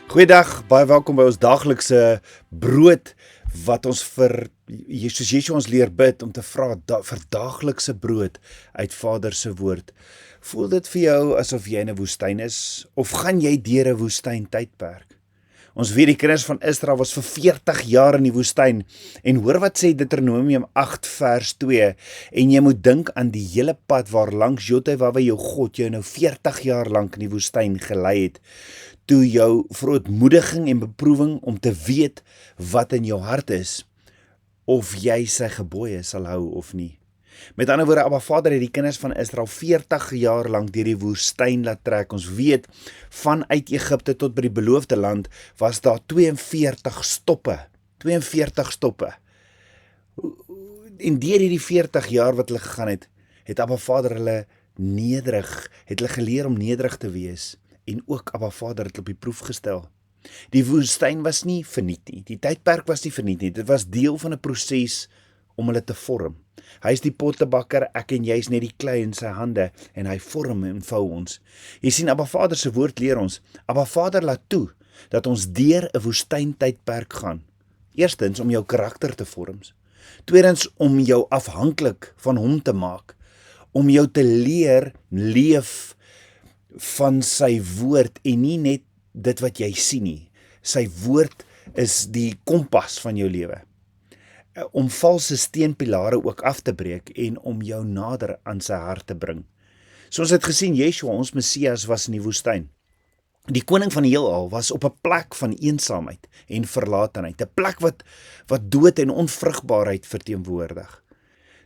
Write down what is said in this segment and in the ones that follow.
Goeiedag, baie welkom by ons daaglikse brood wat ons soos Yeshua ons leer bid om te vra vir daaglikse brood uit Vader se woord. Voel dit vir jou asof jy in 'n woestyn is of gaan jy deur 'n woestyn tydperk? Ons weet die kinders van Israel was vir 40 jaar in die woestyn en hoor wat sê Deuteronomium 8 vers 2 en jy moet dink aan die hele pad waar langs Jotwe jou God jou nou 40 jaar lank in die woestyn gelei het. Toe jou verootmoediging en beproewing om te weet wat in jou hart is, of jy sy gebooie sal hou of nie. Met ander woorde, Abba Vader het die kinders van Israel 40 jaar lank deur die woestyn laat trek. Ons weet, vanuit Egipte tot by die beloofde land was daar 42 stoppe. 42 stoppe. En deur hierdie 40 jaar wat hulle gegaan het Abba Vader hulle geleer om nederig te wees. En ook Abba Vader het op die proef gestel. Die woestyn was nie verniet nie. Die tydperk was nie verniet nie. Dit was deel van 'n proses om hulle te vorm. Hy is die pottebakker, ek en jy is net die klei in sy hande en hy vorm en vou ons. Jy sien, Abba Vader se woord leer ons. Abba Vader laat toe dat ons deur 'n woestyntydperk gaan. Eerstens om jou karakter te vorm. Tweedens om jou afhanklik van hom te maak. Om jou te leer leef van sy woord en nie net dit wat jy sien nie. Sy woord is die kompas van jou lewe. Om valse steenpilare ook af te breek en om jou nader aan sy hart te bring. So ons het gesien, Yeshua, ons Messias, was in die woestyn. Die koning van die heelal was op 'n plek van eensaamheid en verlatenheid, 'n plek wat dood en onvrugbaarheid verteenwoordig.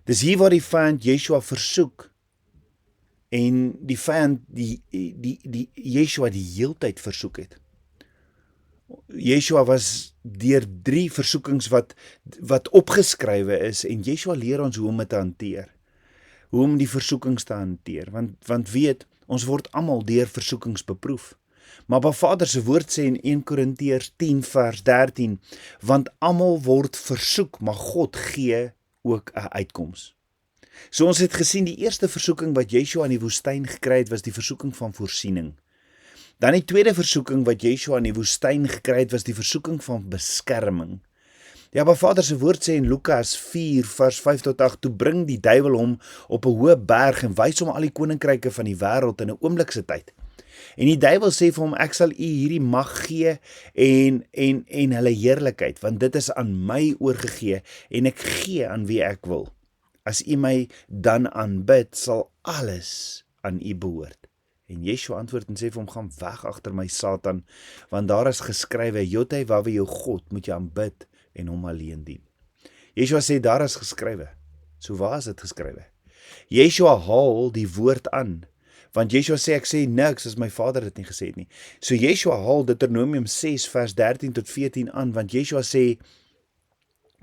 Dis hier waar die vyand Yeshua versoek en die vyand die Yeshua die heeltyd versoek het. Yeshua was deur 3 versoekings wat opgeskrywe is en Yeshua leer ons hoe om dit te hanteer. Hoe om die versoekings te hanteer, want weet, ons word almal deur versoekings beproef. Maar Abba Vader se woord sê in 1 Korintiërs 10 vers 13, want almal word versoek, maar God gee ook 'n uitkoms. So ons het gesien, die eerste versoeking wat Yeshua in die woestyn gekry het, was die versoeking van voorsiening. Dan die tweede versoeking wat Yeshua in die woestyn gekry het, was die versoeking van beskerming. Ja, Abba Vader se woord sê in Lukas 4 vers 5 tot 8, toe bring die duiwel hom op 'n hoë berg en wys hom al die koninkryke van die wêreld in 'n oomblikse tyd. En die duiwel sê vir hom, ek sal u hierdie mag gee en hulle heerlikheid, want dit is aan my oorgegee en ek gee aan wie ek wil. As u my dan aanbid, sal alles aan u behoort. En Yeshua antwoord en sê vir hom, gaan weg agter my Satan, want daar is geskrywe, Jotwe jou God moet jy aanbid en hom alleen dien. Yeshua sê, daar is geskrywe. So waar is dit geskrywe? Yeshua haal die woord aan, want Yeshua sê, ek sê niks as my Vader dit nie gesê het nie. So Yeshua haal Deuteronomium 6 vers 13 tot 14 aan, want Yeshua sê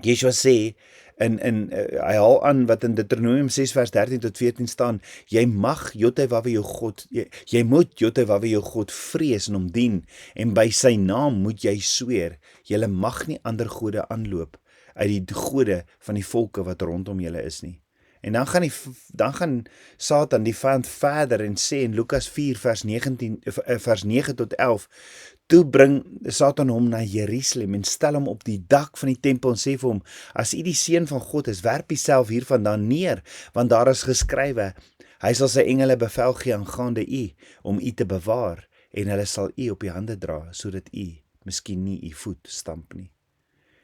hy haal aan wat in Deuteronomium 6 vers 13 tot 14 staan, jy mag Jotwe jou God, jy moet Jotwe jou God vrees en hom dien, en by sy naam moet jy sweer, jy mag nie ander gode aanloop uit die gode van die volke wat rondom julle is nie. En dan gaan Satan die vyand verder en sê in Lukas 4 vers 9 tot 11, toe bring Satan hom na Jerusalem en stel hom op die dak van die tempel en sê vir hom, as u die seun van God is, werp u self hiervandaan neer, want daar is geskrywe, hy sal sy engele bevel gee aangaande u, om u te bewaar, en hulle sal u op die hande dra, sodat u miskien nie u voet stamp nie.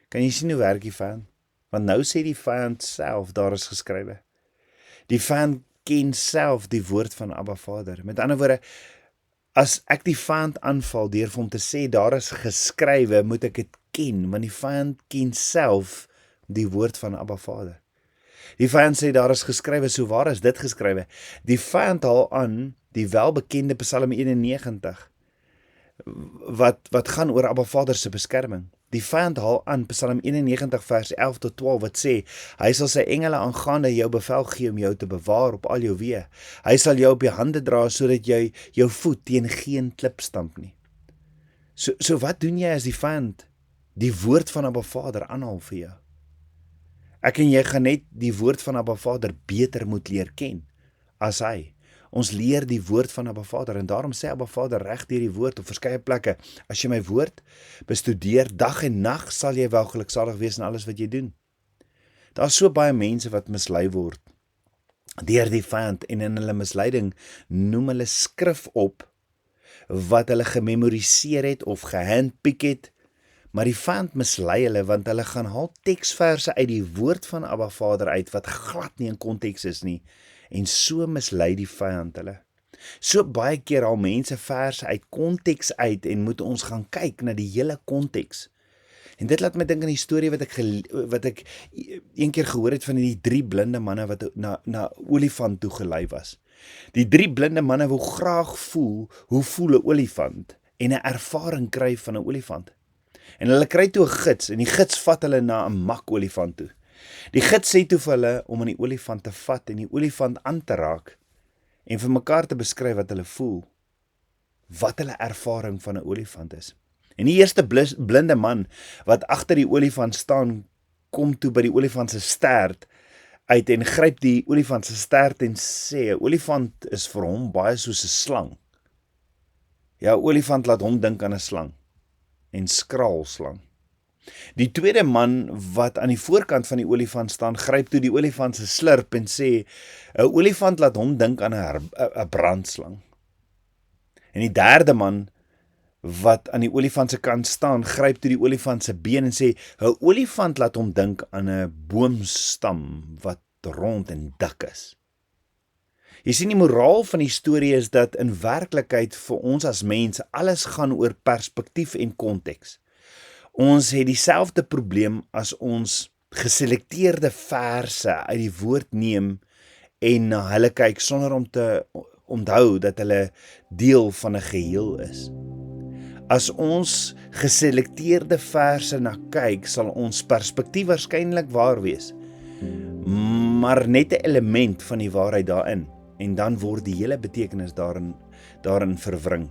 Kan jy sien hoe werk die vyand? Want nou sê die vyand self, daar is geskrywe. Die vyand ken self die woord van Abba Vader. Met ander woorde, as ek die vyand aanval deur vir hom te sê, daar is geskrywe, moet ek dit ken, want die vyand ken self die woord van Abba Vader. Die vyand sê, daar is geskrywe, so waar is dit geskrywe? Die vyand haal aan die welbekende Psalm 91, wat gaan oor Abba Vader se beskerming. Die vyand haal aan Psalm 91 vers 11 tot 12 wat sê, hy sal sy engele aangaande jou bevel gee om jou te bewaar op al jou weë. Hy sal jou op die hande dra sodat jy jou voet teen geen klip stamp nie. So wat doen jy as die vyand die woord van Abba Vader aanhaal vir jou? Ek en jy gaan net die woord van Abba Vader beter moet leer ken as hy. Ons leer die woord van Abba Vader en daarom sê Abba Vader reg deur die woord op verskeie plekke, as jy my woord bestudeer dag en nag, sal jy wel geluksalig wees in alles wat jy doen. Daar is so baie mense wat mislei word deur die vyand en in hulle misleiding noem hulle skrif op wat hulle gememoriseer het of gehandpick het, maar die vyand mislei hulle want hulle gaan haal teksverse uit die woord van Abba Vader uit wat glad nie in konteks is nie en so mislei die vyand hulle. So baie keer haal mense verse uit konteks uit en moet ons gaan kyk na die hele konteks. En dit laat my dink aan die storie wat ek een keer gehoor het van die 3 blinde manne wat na olifant toe gelei was. Die 3 blinde manne wou graag voel hoe voel 'n olifant en 'n ervaring kry van 'n olifant. En hulle kry toe 'n gids en die gids vat hulle na 'n mak olifant toe. Die gids sê toe vir hulle om aan die olifant te vat en die olifant aan te raak en vir mekaar te beskryf wat hulle voel, wat hulle ervaring van 'n olifant is. En die eerste blinde man wat agter die olifant staan, kom toe by die olifant se stert uit en gryp die olifant se stert en sê, 'n olifant is vir hom baie soos 'n slang. Ja, 'n olifant laat hom dink aan 'n slang en skraalslang. Die tweede man wat aan die voorkant van die olifant staan, gryp toe die olifant se slurp en sê, 'n olifant laat hom dink aan 'n brandslang. En die derde man wat aan die olifant se kant staan, gryp toe die olifant se been en sê, 'n olifant laat hom dink aan 'n boomstam wat rond en dik is. Jy sien, die moraal van die storie is dat in werklikheid vir ons as mense alles gaan oor perspektief en konteks. Ons het dieselfde probleem as ons geselekteerde verse uit die woord neem en na hulle kyk sonder om te onthou dat hulle deel van 'n geheel is. As ons geselekteerde verse na kyk, sal ons perspektief waarskynlik waar wees, maar net 'n element van die waarheid daarin, en dan word die hele betekenis daarin verwring.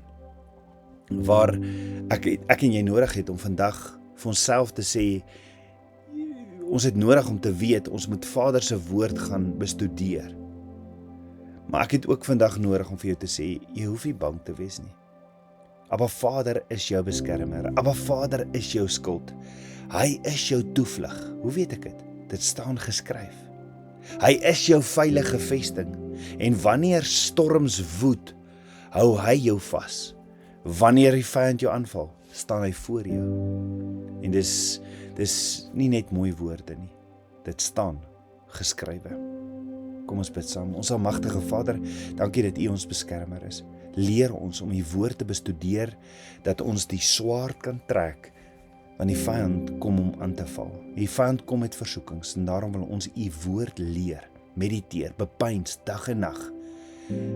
Waar ek en jy nodig het om vandag vir onsself te sê, ons het nodig om te weet, ons moet Vader se woord gaan bestudeer. Maar ek het ook vandag nodig om vir jou te sê, jy hoef nie bang te wees nie. Abba Vader is jou beskermer. Abba Vader is jou skild. Hy is jou toevlug. Hoe weet ek dit? Dit staan geskryf. Hy is jou veilige vesting. En wanneer storms woed, hou hy jou vas. Wanneer die vyand jou aanval, staan hy voor jou. En dis nie net mooi woorde nie. Dit staan geskrywe. Kom ons bid saam. Ons almagtige Vader, dankie dat U ons beskermer is. Leer ons om U woord te bestudeer, dat ons die swaard kan trek, want die vyand kom om aan te val. Die vyand kom met versoekings, en daarom wil ons U woord leer, mediteer, bepeins, dag en nag.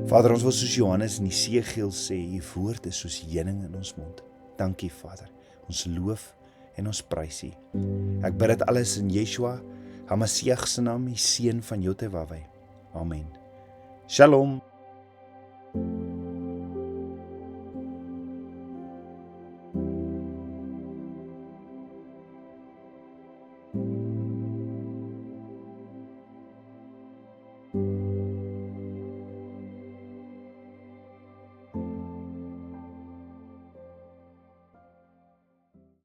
Vader, ons wil soos Johannes in die seegeel sê, U woord is soos heuning in ons mond. Dankie Vader, ons loof en ons prys U. Ek bid dit alles in Yeshua HaMashiach se naam, die seun van Jotewaweh. Amen. Shalom.